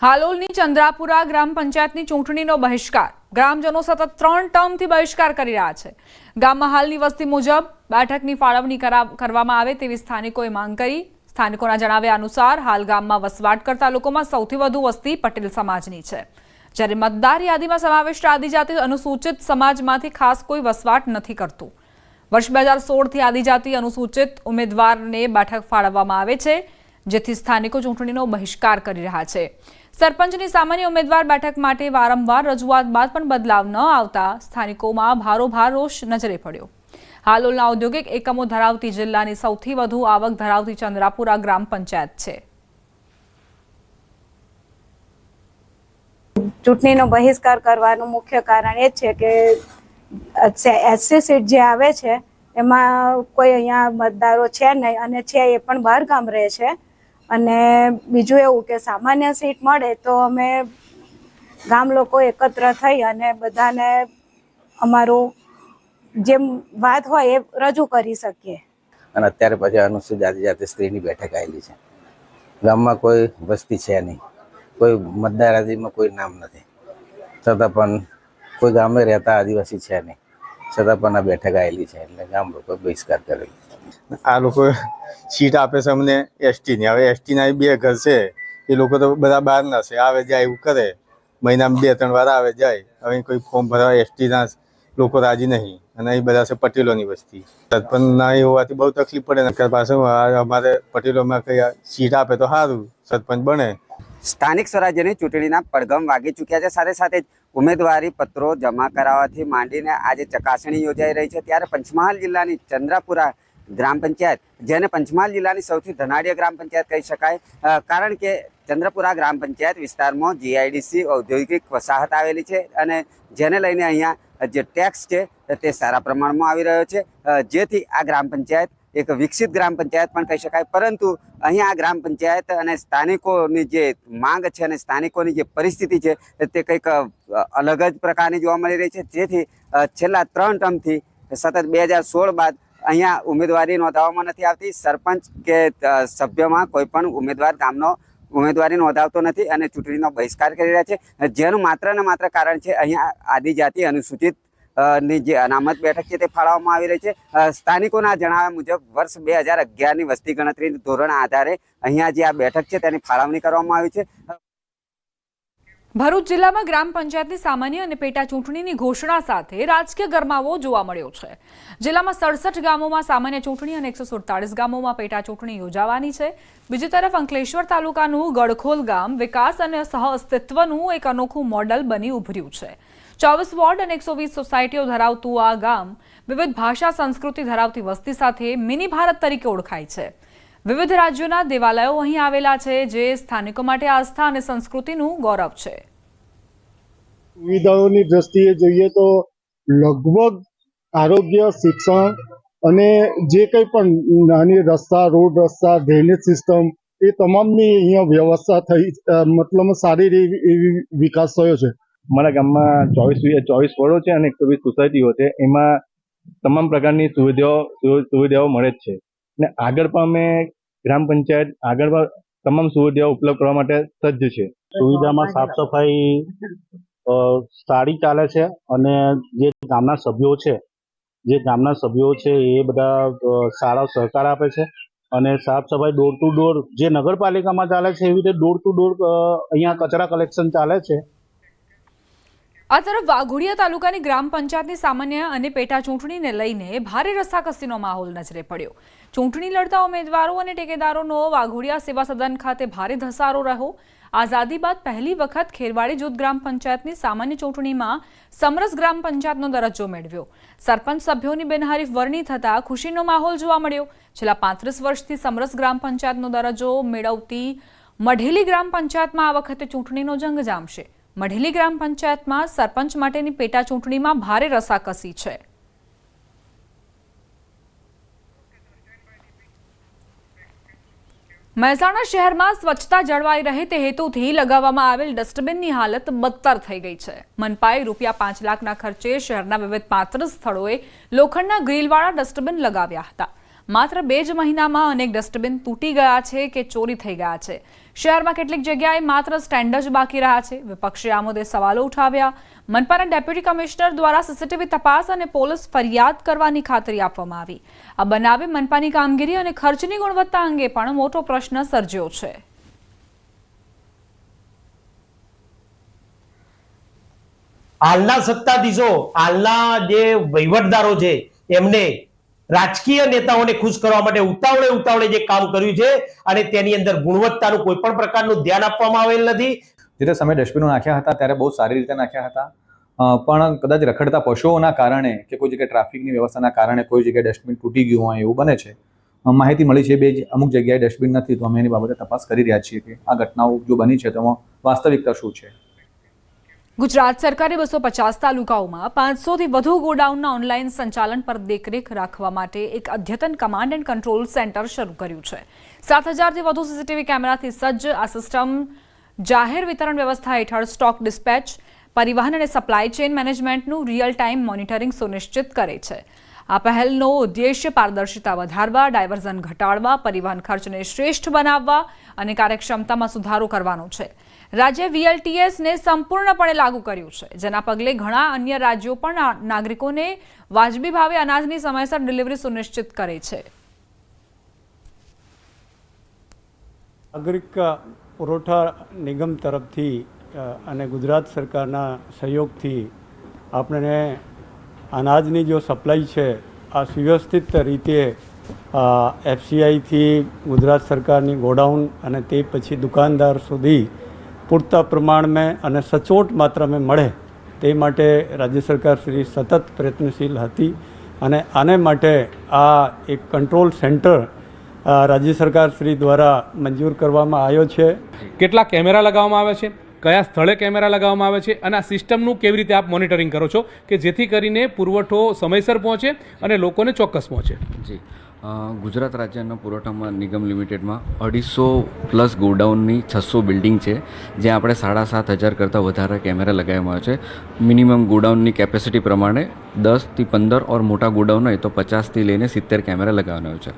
હાલોલની ચંદ્રાપુરા ગ્રામ પંચાયતની ચૂંટણીનો બહિષ્કાર ગ્રામજનો સતત 3 ટર્મથી બહિષ્કાર કરી રહ્યા છે। ગામમાં હાલની વસ્તી મુજબ બેઠકની ફાળવણી કરવામાં આવે તેવી સ્થાનિકોએ માંગ કરી। સ્થાનિકોના જણાવ્યા અનુસાર હાલ ગામમાં વસવાટ કરતા લોકોમાં સૌથી વધુ વસ્તી પટેલ સમાજની છે, જ્યારે મતદાર યાદીમાં સમાવિષ્ટ આદિજાતિ અનુસૂચિત સમાજમાંથી ખાસ કોઈ વસવાટ નથી કરતું। વર્ષ 2016થી આદિજાતિ અનુસૂચિત ઉમેદવારને બેઠક ફાળવવામાં આવે છે, જેથી સ્થાનિકો ચૂંટણીનો બહિષ્કાર કરી રહ્યા છે। સરપંચની સામાન્ય ઉમેદવાર બેઠક માટે વારંવાર રજૂઆત બાદ પણ બદલાવ ન આવતા સ્થાનિકોમાં ભારોભાર રોષ નજરે પડ્યો। હાલોલના ઔદ્યોગિક એકમો ધરાવતી જિલ્લાની સૌથી વધુ આવક ધરાવતી ચંદ્રાપુરા ગ્રામ પંચાયત છે। ચૂંટણીનો બહિષ્કાર કરવાનું મુખ્ય કારણ એ છે કે એસસી સીટ જે આવે છે એમાં કોઈ અહીંયા મતદારો છે નહીં, અને છે એ પણ બહાર ગામ રહે છે। અને બીજું એવું કે સામાન્ય સીટ મળે તો અમે ગામ લોકો એકત્ર થઈ અને બધાને અમારું જેમ વાત હોય એ રજૂ કરી શકીએ। અને અત્યારે પછી અનુસૂચિત આદિજાતિ સ્ત્રીની બેઠક આવેલી છે। ગામમાં કોઈ વસ્તી છે નહીં, કોઈ મતદાર યાદીમાં કોઈ નામ નથી, છતાં પણ કોઈ ગામે રહેતા આદિવાસી છે નહીં, છતાં પણ આ બેઠક આવેલી છે, એટલે ગામ લોકો બહિષ્કાર કરેલો છે। આ લોકો સીટ આપે છે અમને એસટીની। હવે એસટીના 2 ઘર છે, એ લોકો તો બધા બહારના છે, આવે જાય એવું કરે, મહિનામાં 2-3 વાર આવે જાય। હવે કોઈ ફોર્મ ભરવા એસટીના લોકો રાજી નહીં, અને અહીં બધા છે પટેલોની વસ્તી। સરપંચ ના હોવાથી બહુ તકલીફ પડે ને, પાછું અમારે પટેલોમાં કઈ સીટ આપે તો સારું સરપંચ બને। સ્થાનિક સ્વરાજ્યની ચૂંટણીના પડઘમ વાગી ચૂક્યા છે, સાથે સાથે જ ઉમેદવારી પત્રો જમા કરાવવાથી માંડીને આજે ચકાસણી યોજાઈ રહી છે। ત્યારે પંચમહાલ જિલ્લાની ચંદ્રાપુરા ગ્રામ પંચાયત, જેને પંચમહાલ જિલ્લાની સૌથી ધનાઢ્ય ગ્રામ પંચાયત કહી શકાય, કારણ કે ચંદ્રપુરા ગ્રામ પંચાયત વિસ્તારમાં જીઆઈડીસી ઔદ્યોગિક વસાહત આવેલી છે, અને જેને લઈને અહીંયા જે ટેક્સ છે તે સારા પ્રમાણમાં આવી રહ્યો છે, જેથી આ ગ્રામ પંચાયત એક વિકસિત ગ્રામ પંચાયત પણ કહી શકાય। પરંતુ અહીંયા આ ગ્રામ પંચાયત અને સ્થાનિકોની જે માંગ છે અને સ્થાનિકોની જે પરિસ્થિતિ છે તે કંઈક અલગ જ પ્રકારની જોવા મળી રહી છે, જેથી છેલ્લા 3 ટર્મથી સતત 2016 બાદ અહીંયા ઉમેદવારી નોંધાવવામાં નથી આવતી। સરપંચ કે સભ્યમાં કોઈ પણ ઉમેદવાર ગામનો ઉમેદવારી નોંધાવતો નથી અને ચૂંટણીનો બહિષ્કાર કરી રહ્યા છે, જેનું માત્ર ને માત્ર કારણ છે અહીંયા આદિજાતિ અનુસૂચિત ની જે અનામત બેઠક છે તે ફાળવવામાં આવી રહી છે। સ્થાનિકોના જણાવ્યા મુજબ વર્ષ 2011ની વસ્તી ગણતરી ધોરણના આધારે અહીંયા જે આ બેઠક છે તેની ફાળવણી કરવામાં આવી છે। ભરૂચ જિલ્લામાં ગ્રામ પંચાયતની સામાન્ય અને પેટા ચૂંટણીની ઘોષણા સાથે રાજકીય ગરમાવો જોવા મળ્યો છે। જિલ્લામાં 67 ગામોમાં સામાન્ય ચૂંટણી અને 147 ગામોમાં પેટા ચૂંટણી યોજાવાની છે। બીજી તરફ અંકલેશ્વર તાલુકાનું ગડખોલ ગામ વિકાસ અને સહઅસ્તિત્વનું એક અનોખું મોડલ બની ઉભર્યું છે। 24 વોર્ડ અને 120 સોસાયટીઓ ધરાવતું આ ગામ વિવિધ ભાષા સંસ્કૃતિ ધરાવતી વસ્તી સાથે મિની ભારત તરીકે ઓળખાય છે। વિવિધ રાજ્યોના દેવાલયો અહીં આવેલા છે, જે સ્થાનિકો માટે આસ્થા અને સંસ્કૃતિનું ગૌરવ છે। સુવિધાઓની દ્રષ્ટિએ જોઈએ તો લગભગ આરોગ્ય, શિક્ષણ અને જે કંઈ પણ નાની રસ્તા, રોડ રસ્તા, ડ્રેનેજ સિસ્ટમ એ તમામની અહીંયા વ્યવસ્થા થઈ, મતલબ સારી એવી વિકાસ થયો છે। અમારા ગામમાં 24 વોર્ડો છે અને 120 સોસાયટીઓ છે, એમાં તમામ પ્રકારની સુવિધાઓ મળે જ છે, અને આગળ પણ અમે ગ્રામ પંચાયત આગળ પણ તમામ સુવિધાઓ ઉપલબ્ધ કરવા માટે સજ્જ છે। સુવિધામાં સાફ સફાઈ સારી ચાલે છે, અને જે ગામના સભ્યો છે એ બધા સારો સહકાર આપે છે, અને સાફ સફાઈ ડોર ટુ ડોર જે નગરપાલિકામાં ચાલે છે એવી રીતે ડોર ટુ ડોર અહીંયા કચરા કલેક્શન ચાલે છે। આ તરફ વાઘોડિયા તાલુકાની ગ્રામ પંચાયતની સામાન્ય અને પેટા ચૂંટણીને લઈને ભારે રસાકસીનો માહોલ નજરે પડ્યો। ચૂંટણી લડતા ઉમેદવારો અને ટેકેદારોનો વાઘોડિયા સેવા સદન ખાતે ભારે ધસારો રહ્યો। આઝાદી બાદ પહેલી વખત ખેરવાડી જૂથ ગ્રામ પંચાયતની સામાન્ય ચૂંટણીમાં સમરસ ગ્રામ પંચાયતનો દરજ્જો મેળવ્યો। સરપંચ સભ્યોની બિનહરીફ વરણી થતા ખુશીનો માહોલ જોવા મળ્યો। છેલ્લા 35 વર્ષથી સમરસ ગ્રામ પંચાયતનો દરજ્જો મેળવતી મઢેલી ગ્રામ પંચાયતમાં આ વખતે ચૂંટણીનો જંગ જામશે। મઢેલી ગ્રામ પંચાયતમાં સરપંચ માટેની પેટા ચૂંટણીમાં ભારે રસાકસી છે। મહેસાણા શહેરમાં સ્વચ્છતા જળવાઈ રહે તે હેતુથી લગાવવામાં આવેલ ડસ્ટબિનની હાલત બદતર થઈ ગઈ છે। મનપાએ ₹5 લાખના ખર્ચે શહેરના વિવિધ 35 સ્થળોએ લોખંડના ગ્રીલવાળા ડસ્ટબિન લગાવ્યા હતા। માત્ર 2 જ મહિનામાં અનેક ડસ્ટબિન તૂટી ગયા છે કે ચોરી થઈ ગયા છે। શહેરમાં કેટલીક જગ્યાએ માત્ર સ્ટેન્ડ જ બાકી રહ્યા છે. વિપક્ષે આ મુદ્દે સવાલો ઉઠાવ્યા. મનપાના ડેપ્યુટી કમિશનર દ્વારા સીસીટીવી તપાસ અને પોલીસ ફરિયાદ કરવાની ખાતરી આપવામાં આવી. આ બનાવે મનપાની કામગીરી અને ખર્ચની ગુણવત્તા અંગે પણ મોટો પ્રશ્ન સર્જ્યો છે. હાલના સત્તાધીશો, હાલના જે વહીવટદારો છે, એમને રાજકીય નેતાઓને ખુશ કરવા માટે ઉતાવળે જે કામ કર્યું છે અને તેની અંદર ગુણવત્તાનું કોઈ પણ પ્રકારનું ધ્યાન આપવામાં આવેલ નથી. જે સમયે ડસ્ટબિનો નાખ્યા હતા ત્યારે બહુ સારી રીતે નાખ્યા હતા, પણ કદાચ રખડતા પશુઓના કારણે કે કોઈ જગ્યાએ ટ્રાફિકની વ્યવસ્થાના કારણે કોઈ જગ્યાએ ડસ્ટબિન તૂટી ગયું હોય એવું બને છે. માહિતી મળી છે અમુક જગ્યાએ ડસ્ટબિન નથી, તો અમે એની બાબતે તપાસ કરી રહ્યા છીએ કે આ ઘટનાઓ જો બની છે તેમાં વાસ્તવિકતા શું છે. ગુજરાત સરકારે 250 તાલુકાઓમાં 500થી વધુ ગોડાઉનના ઓનલાઈન સંચાલન પર દેખરેખ રાખવા માટે એક અદ્યતન કમાન્ડ એન્ડ કંટ્રોલ સેન્ટર શરૂ કર્યું છે. 7000થી વધુ સીસીટીવી કેમેરાથી સજ્જ આ સિસ્ટમ જાહેર વિતરણ વ્યવસ્થા હેઠળ સ્ટોક ડિસ્પેચ, પરિવહન અને સપ્લાય ચેઇન મેનેજમેન્ટનું રિયલ ટાઈમ મોનિટરિંગ સુનિશ્ચિત કરે છે. આ પહેલનો ઉદ્દેશ્ય પારદર્શિતા વધારવા, ડાયવર્ઝન ઘટાડવા, પરિવહન ખર્ચને શ્રેષ્ઠ બનાવવા અને કાર્યક્ષમતામાં સુધારો કરવાનો છે. રાજ્ય VLTSને સંપૂર્ણપણે લાગુ કર્યું છે, જેના પગલે ઘણા અન્ય રાજ્યો પણ નાગરિકોને વાજબી ભાવે અનાજની સમયસર ડિલિવરી સુનિશ્ચિત કરે છે. નાગરિક પુરવઠા નિગમ તરફથી અને ગુજરાત સરકારના સહયોગથી આપણે અનાજની જો સપ્લાય છે આ સુવ્યવસ્થિત રીતે FCIથી ગુજરાત સરકારની ગોડાઉન અને તે પછી દુકાનદાર સુધી પૂરતા પ્રમાણમાં અને સચોટ માત્રામાં મળે તે માટે રાજ્ય સરકાર શ્રી સતત પ્રયત્નશીલ હતી અને આને માટે આ એક કંટ્રોલ સેન્ટર રાજ્ય સરકાર શ્રી દ્વારા મંજૂર કરવામાં આવ્યો છે. કેટલા કેમેરા લગાવવામાં આવે છે, કયા સ્થળે કેમેરા લગાવવામાં આવે છે અને આ સિસ્ટમનું કેવી રીતે આપ મોનિટરિંગ કરો છો કે જેથી કરીને પુરવઠો સમયસર પહોંચે અને લોકોને ચોક્કસ પહોંચે? જી, ગુજરાત રાજ્યના પુરવઠા નિગમ લિમિટેડમાં 250+ ગોડાઉનની 600 બિલ્ડિંગ છે, જ્યાં આપણે 7,500 કરતાં વધારે કેમેરા લગાવવામાં આવે છે. મિનિમમ ગોડાઉનની કેપેસિટી પ્રમાણે 10થી 15 ઓર મોટા ગોડાઉન હોય તો 50થી લઈને 70 કેમેરા લગાવવાનો આવે છે.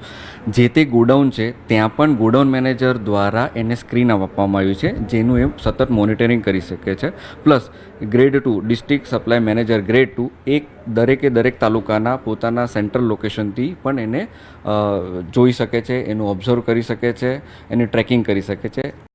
જે તે ગોડાઉન છે ત્યાં પણ ગોડાઉન મેનેજર દ્વારા એને સ્ક્રીન આપવામાં આવ્યું છે, જેનું એ સતત મોનિટરિંગ કરી શકે છે. Plus grade 2 district supply manager grade 2 દરેક તાલુકાના પોતાના સેન્ટ્રલ લોકેશનથી પણ એને જોઈ શકે છે, એનું ઓબ્ઝર્વ કરી શકે છે, એની ટ્રેકિંગ કરી શકે છે.